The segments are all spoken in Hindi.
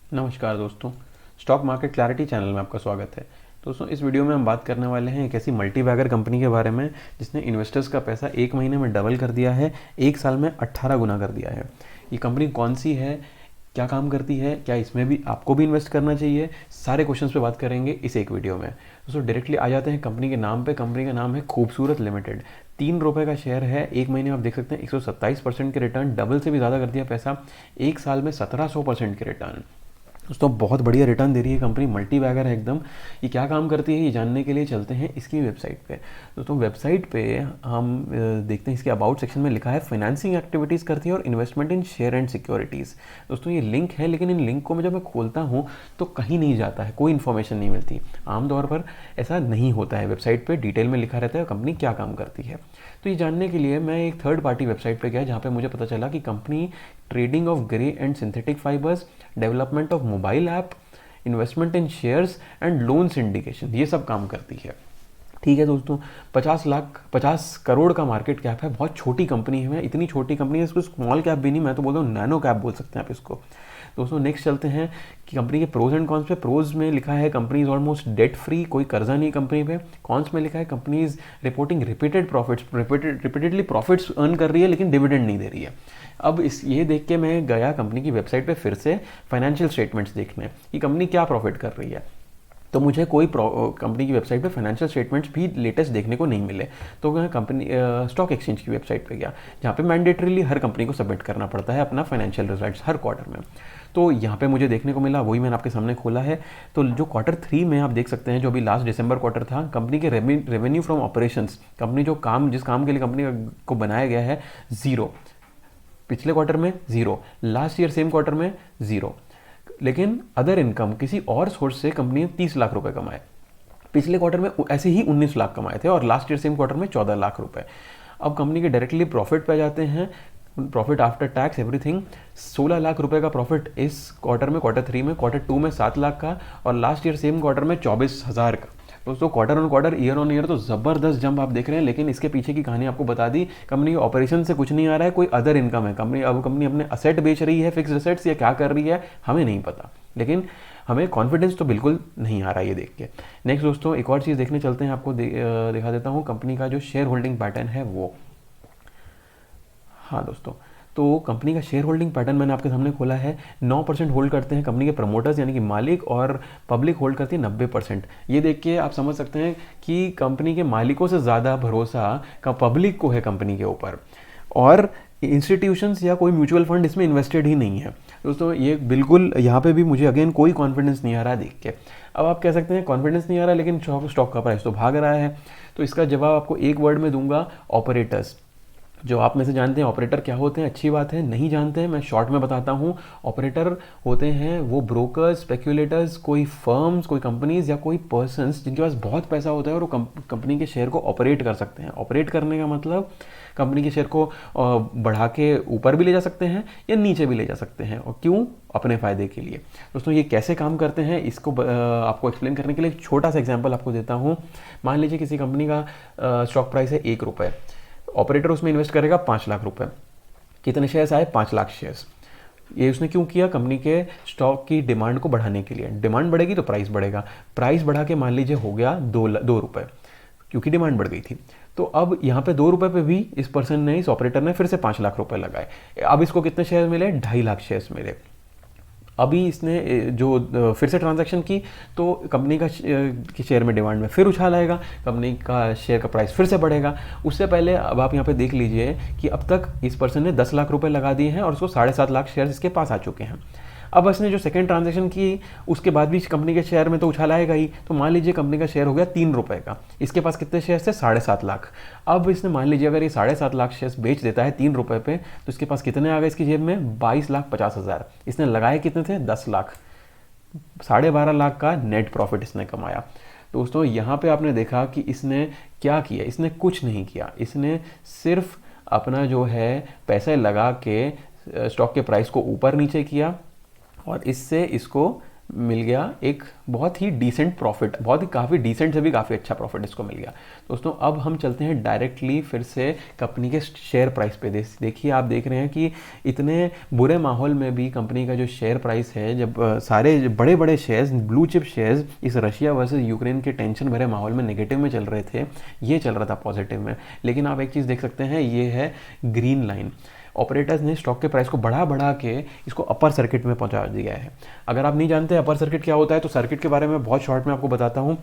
नमस्कार दोस्तों, स्टॉक मार्केट क्लैरिटी चैनल में आपका स्वागत है। दोस्तों, इस वीडियो में हम बात करने वाले हैं एक ऐसी मल्टीबैगर कंपनी के बारे में जिसने इन्वेस्टर्स का पैसा एक महीने में डबल कर दिया है, एक साल में 18 गुना कर दिया है। ये कंपनी कौन सी है, क्या काम करती है, क्या इसमें भी आपको भी इन्वेस्ट करना चाहिए, सारे क्वेश्चंस पे बात करेंगे इस एक वीडियो में। दोस्तों, डायरेक्टली आ जाते हैं कंपनी के नाम पे। कंपनी का नाम है खूबसूरत लिमिटेड। 3 रुपये का शेयर है। एक महीने में आप देख सकते हैं 127% के रिटर्न, डबल से भी ज़्यादा कर दिया पैसा। एक साल में 1700% के रिटर्न। दोस्तों, बहुत बढ़िया रिटर्न दे रही है कंपनी, मल्टी बैगर है एकदम। ये क्या काम करती है ये जानने के लिए चलते हैं इसकी वेबसाइट पे। दोस्तों, वेबसाइट पे हम देखते हैं इसके अबाउट सेक्शन में लिखा है फाइनेंसिंग एक्टिविटीज़ करती है और investment in share and securities. दोस्तों, ये लिंक है, लेकिन इन लिंक को मैं जब मैं खोलता हूँ तो कहीं नहीं जाता है, कोई इन्फॉर्मेशन नहीं मिलती। आमतौर पर ऐसा नहीं होता है, वेबसाइट पर डिटेल में लिखा रहता है कंपनी क्या काम करती है। तो ये जानने के लिए मैं एक थर्ड पार्टी वेबसाइट पे गया जहाँ पे मुझे पता चला कि company trading of grey and synthetic fibres, development of mobile app, investment in shares and loan syndication, ये सब काम करती है। ठीक है दोस्तों, 50 करोड़ का मार्केट कैप है, बहुत छोटी कंपनी है। इतनी छोटी कंपनी है, इसको स्मॉल कैप भी नहीं, मैं तो बोलता हूँ नैनो कैप बोल सकते हैं आप इसको। दोस्तों, नेक्स्ट चलते हैं कि कंपनी के प्रोज एंड कॉन्स पे। प्रोज में लिखा है company is almost debt free, कोई कर्जा नहीं कंपनी पे। कॉन्स में लिखा है company is reporting repeatedly profits earn कर रही है लेकिन डिविडेंड नहीं दे रही है। अब ये देख के मैं गया कंपनी की वेबसाइट पे फिर से फाइनेंशियल स्टेटमेंट्स देखने कि कंपनी क्या प्रॉफिट कर रही है। तो मुझे कोई कंपनी की वेबसाइट पे फाइनेंशियल स्टेटमेंट्स भी लेटेस्ट देखने को नहीं मिले। तो मैं कंपनी स्टॉक एक्सचेंज की वेबसाइट पे गया जहाँ पे मैंडेटरीली हर कंपनी को सबमिट करना पड़ता है अपना फाइनेंशियल रिजल्ट्स हर क्वार्टर में। तो यहाँ पे मुझे देखने को मिला, वही मैंने आपके सामने खोला है। तो जो Q3 में आप देख सकते हैं, जो अभी लास्ट दिसंबर क्वार्टर था, कंपनी के रेवेन्यू फ्रॉम ऑपरेशंस, कंपनी जिस काम के लिए कंपनी को बनाया गया है, जीरो। पिछले क्वार्टर में zero, last year same quarter में जीरो। लेकिन अदर इनकम किसी और सोर्स से कंपनी ने 30 लाख रुपए कमाए। पिछले क्वार्टर में ऐसे ही 19 लाख कमाए थे और लास्ट ईयर सेम क्वार्टर में 14 लाख रुपए। अब कंपनी के डायरेक्टली प्रॉफिट पे जाते हैं, profit after tax everything. 16 lakh रुपए का प्रॉफिट इस क्वार्टर में, Q3 में। Q2 में 7 लाख का और लास्ट ईयर सेम क्वार्टर में 24,000 का। दोस्तों, quarter on quarter, year on year तो ज़बरदस्त जंप आप देख रहे हैं। लेकिन इसके पीछे की कहानी आपको बता दी, कंपनी ऑपरेशन से कुछ नहीं आ रहा है, कोई अदर इनकम है। कंपनी अपने असेट बेच रही है, फिक्स असेट्स, या क्या कर रही है हमें नहीं पता। लेकिन हमें कॉन्फिडेंस तो बिल्कुल नहीं आ रहा है ये देख के। नेक्स्ट दोस्तों, एक और चीज़ देखने चलते हैं, आपको दिखा देता हूँ कंपनी का जो शेयर होल्डिंग पैटर्न है वो। हाँ दोस्तों, तो कंपनी का शेयर होल्डिंग पैटर्न मैंने आपके सामने खोला है। 9% होल्ड करते हैं कंपनी के प्रमोटर्स यानी कि मालिक, और पब्लिक होल्ड करती है 90%। ये देख के आप समझ सकते हैं कि कंपनी के मालिकों से ज़्यादा भरोसा का पब्लिक को है कंपनी के ऊपर, और इंस्टीट्यूशंस या कोई म्यूचुअल फंड इसमें इन्वेस्टेड ही नहीं है। दोस्तों, ये बिल्कुल यहाँ पे भी मुझे अगेन कोई कॉन्फिडेंस नहीं आ रहा है देख के। अब आप कह सकते हैं कॉन्फिडेंस नहीं आ रहा लेकिन स्टॉक का प्राइस तो भाग रहा है। तो इसका जवाब आपको एक वर्ड में दूंगा, ऑपरेटर्स। जो आप में से जानते हैं ऑपरेटर क्या होते हैं, अच्छी बात है। नहीं जानते हैं, मैं शॉर्ट में बताता हूँ। ऑपरेटर होते हैं वो ब्रोकर्स, स्पेक्यूलेटर्स, कोई फर्म्स, कोई कंपनीज या कोई पर्सन्स जिनके पास बहुत पैसा होता है और वो कंपनी के शेयर को ऑपरेट कर सकते हैं। ऑपरेट करने का मतलब कंपनी के शेयर को बढ़ा के ऊपर भी ले जा सकते हैं या नीचे भी ले जा सकते हैं। और क्यों? अपने फ़ायदे के लिए। दोस्तों, ये कैसे काम करते हैं इसको आपको एक्सप्लेन करने के लिए एक छोटा सा एग्जांपल आपको देता हूँ। मान लीजिए किसी कंपनी का स्टॉक प्राइस है 1 रुपये, ऑपरेटर उसमें इन्वेस्ट करेगा 5 लाख रुपए। कितने शेयर्स आए? 5 लाख शेयर्स। ये उसने क्यों किया? कंपनी के स्टॉक की डिमांड को बढ़ाने के लिए। डिमांड बढ़ेगी तो प्राइस बढ़ेगा। प्राइस बढ़ा के मान लीजिए हो गया 2 रुपये, क्योंकि डिमांड बढ़ गई थी। तो अब यहाँ पे 2 रुपये पे भी इस पर्सन ने, इस ऑपरेटर ने फिर से 5 लाख रुपए लगाए। अब इसको कितने शेयर मिले? 2.5 लाख शेयर्स मिले। अभी इसने जो फिर से ट्रांजैक्शन की तो कंपनी का शेयर में डिमांड में फिर उछाल आएगा, कंपनी का शेयर का प्राइस फिर से बढ़ेगा। उससे पहले अब आप यहाँ पे देख लीजिए कि अब तक इस पर्सन ने 10 लाख रुपए लगा दिए हैं और उसको 7.5 लाख शेयर इसके पास आ चुके हैं। अब इसने जो सेकंड ट्रांजैक्शन की उसके बाद भी कंपनी के शेयर में तो उछाल आएगा ही। तो मान लीजिए कंपनी का शेयर हो गया 3 रुपये का, इसके पास कितने शेयर थे? 7.5 लाख। अब इसने मान लीजिए अगर ये 7.5 लाख शेयर बेच देता है 3 रुपये पे, तो इसके पास कितने आ गए इसकी जेब में? 22,50,000। इसने लगाए कितने थे? 10 लाख। 12.5 लाख का नेट प्रॉफिट इसने कमाया। दोस्तों, यहाँ पे आपने देखा कि इसने क्या किया। इसने कुछ नहीं किया, इसने सिर्फ अपना जो है पैसे लगा के स्टॉक के प्राइस को ऊपर नीचे किया और इससे इसको मिल गया एक बहुत ही डिसेंट प्रॉफिट, बहुत ही काफ़ी डिसेंट से भी काफ़ी अच्छा प्रॉफिट इसको मिल गया। दोस्तों अब हम चलते हैं डायरेक्टली फिर से कंपनी के शेयर प्राइस पे। देखिए आप देख रहे हैं कि इतने बुरे माहौल में भी कंपनी का जो शेयर प्राइस है, जब सारे बड़े बड़े शेयर्स, ब्लू चिप शेयर्स इस रशिया वर्सेस यूक्रेन के टेंशन भरे माहौल में नेगेटिव में चल रहे थे, ये चल रहा था पॉजिटिव में। लेकिन आप एक चीज़ देख सकते हैं, ये है ग्रीन लाइन। ऑपरेटर्स ने स्टॉक के प्राइस को बढ़ा बढ़ा के इसको अपर सर्किट में पहुंचा दिया है। अगर आप नहीं जानते अपर सर्किट क्या होता है, तो सर्किट के बारे में बहुत शॉर्ट में आपको बताता हूँ।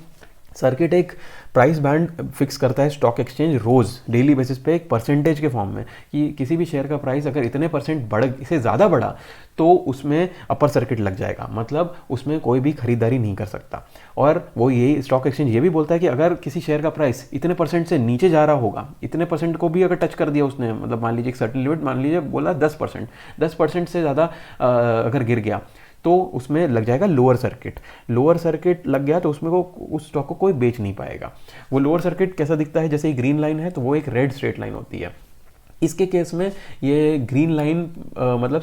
सर्किट एक प्राइस बैंड फिक्स करता है स्टॉक एक्सचेंज रोज़ डेली बेसिस पे एक परसेंटेज के फॉर्म में, कि किसी भी शेयर का प्राइस अगर इतने परसेंट बढ़, इससे ज़्यादा बढ़ा तो उसमें अपर सर्किट लग जाएगा, मतलब उसमें कोई भी खरीदारी नहीं कर सकता। और वो ये स्टॉक एक्सचेंज ये भी बोलता है कि अगर किसी शेयर का प्राइस इतने परसेंट से नीचे जा रहा होगा, इतने परसेंट को भी अगर टच कर दिया उसने, मतलब मान लीजिए एक सर्टेन लिमिट, मान लीजिए बोला 10%, 10% से ज़्यादा अगर गिर गया तो उसमें लग जाएगा लोअर सर्किट। लोअर सर्किट लग गया तो उसमें को उस स्टॉक को कोई बेच नहीं पाएगा। वो लोअर सर्किट कैसा दिखता है, जैसे ग्रीन लाइन है तो वो एक रेड स्ट्रेट लाइन होती है। इसके केस में ये ग्रीन लाइन मतलब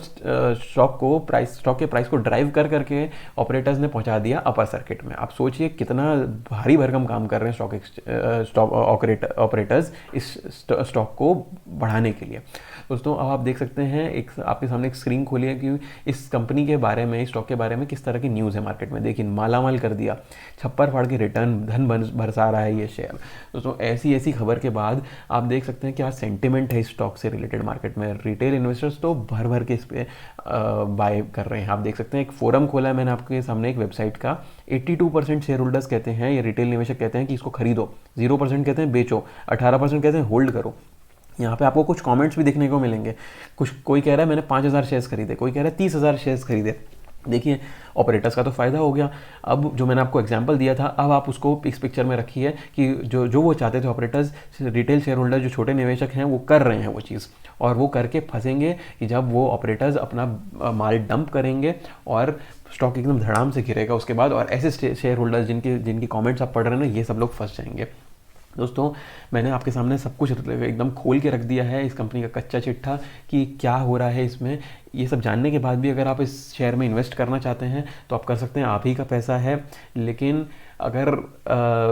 स्टॉक के प्राइस को ड्राइव कर करके ऑपरेटर्स ने पहुंचा दिया अपर सर्किट में। आप सोचिए कितना भारी भरकम काम कर रहे हैं स्टॉक ऑपरेटर्स इस स्टॉक को बढ़ाने के लिए। दोस्तों अब आप देख सकते हैं, एक आपके सामने एक स्क्रीन खोली है कि इस कंपनी के बारे में, इस स्टॉक के बारे में किस तरह की न्यूज़ है मार्केट में। देखिए मालामाल कर दिया, छप्पर फाड़ के रिटर्न, धन बरसा रहा है ये शेयर। दोस्तों ऐसी ऐसी खबर के बाद आप देख सकते हैं क्या सेंटिमेंट है इस स्टॉक से रिलेटेड मार्केट में। रिटेल इन्वेस्टर्स तो भर भर के इस पे बाय कर रहे हैं। आप देख सकते हैं एक फोरम खोला है मैंने आपके सामने एक वेबसाइट का, 82% शेयर होल्डर्स कहते हैं, ये रिटेल निवेशक कहते हैं कि इसको खरीदो, 0% कहते हैं बेचो, 18% कहते हैं होल्ड करो। यहाँ पे आपको कुछ कमेंट्स भी देखने को मिलेंगे। कोई कह रहा है मैंने 5000 शेयर्स खरीदे, कोई कह रहा है 30,000 शेयर्स खरीदे। देखिए ऑपरेटर्स का तो फ़ायदा हो गया। अब जो मैंने आपको एग्जांपल दिया था, अब आप उसको इस पिक्चर में रखिए कि जो वो चाहते थे ऑपरेटर्स, रिटेल शेयर होल्डर जो छोटे निवेशक हैं वो कर रहे हैं वो चीज़, और वो करके फंसेंगे कि जब वो ऑपरेटर्स अपना माल डंप करेंगे और स्टॉक एकदम धड़ाम से गिरेगा उसके बाद, और ऐसे शेयर होल्डर्स जिनकी कॉमेंट्स आप पढ़ रहे हैं ना, ये सब लोग फंस जाएंगे। दोस्तों मैंने आपके सामने सब कुछ एकदम खोल के रख दिया है, इस कंपनी का कच्चा चिट्ठा कि क्या हो रहा है इसमें। ये सब जानने के बाद भी अगर आप इस शेयर में इन्वेस्ट करना चाहते हैं तो आप कर सकते हैं, आप ही का पैसा है। लेकिन अगर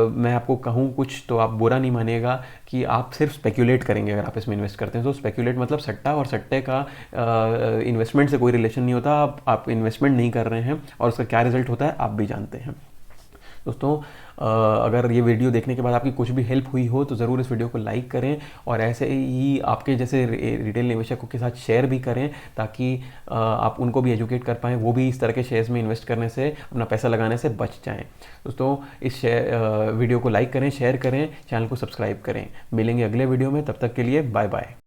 मैं आपको कहूँ कुछ तो आप बुरा नहीं मानिएगा कि आप सिर्फ स्पेक्यूलेट करेंगे अगर आप इसमें इन्वेस्ट करते हैं। तो स्पेक्यूलेट मतलब सट्टा, और सट्टे का इन्वेस्टमेंट से कोई रिलेशन नहीं होता। आप इन्वेस्टमेंट नहीं कर रहे हैं और उसका क्या रिजल्ट होता है आप भी जानते हैं। दोस्तों अगर ये वीडियो देखने के बाद आपकी कुछ भी हेल्प हुई हो तो ज़रूर इस वीडियो को लाइक करें, और ऐसे ही आपके जैसे रिटेल निवेशकों के साथ शेयर भी करें, ताकि आप उनको भी एजुकेट कर पाएँ, वो भी इस तरह के शेयर्स में इन्वेस्ट करने से, अपना पैसा लगाने से बच जाएं। दोस्तों इस वीडियो को लाइक करें, शेयर करें, चैनल को सब्सक्राइब करें। मिलेंगे अगले वीडियो में, तब तक के लिए बाय बाय।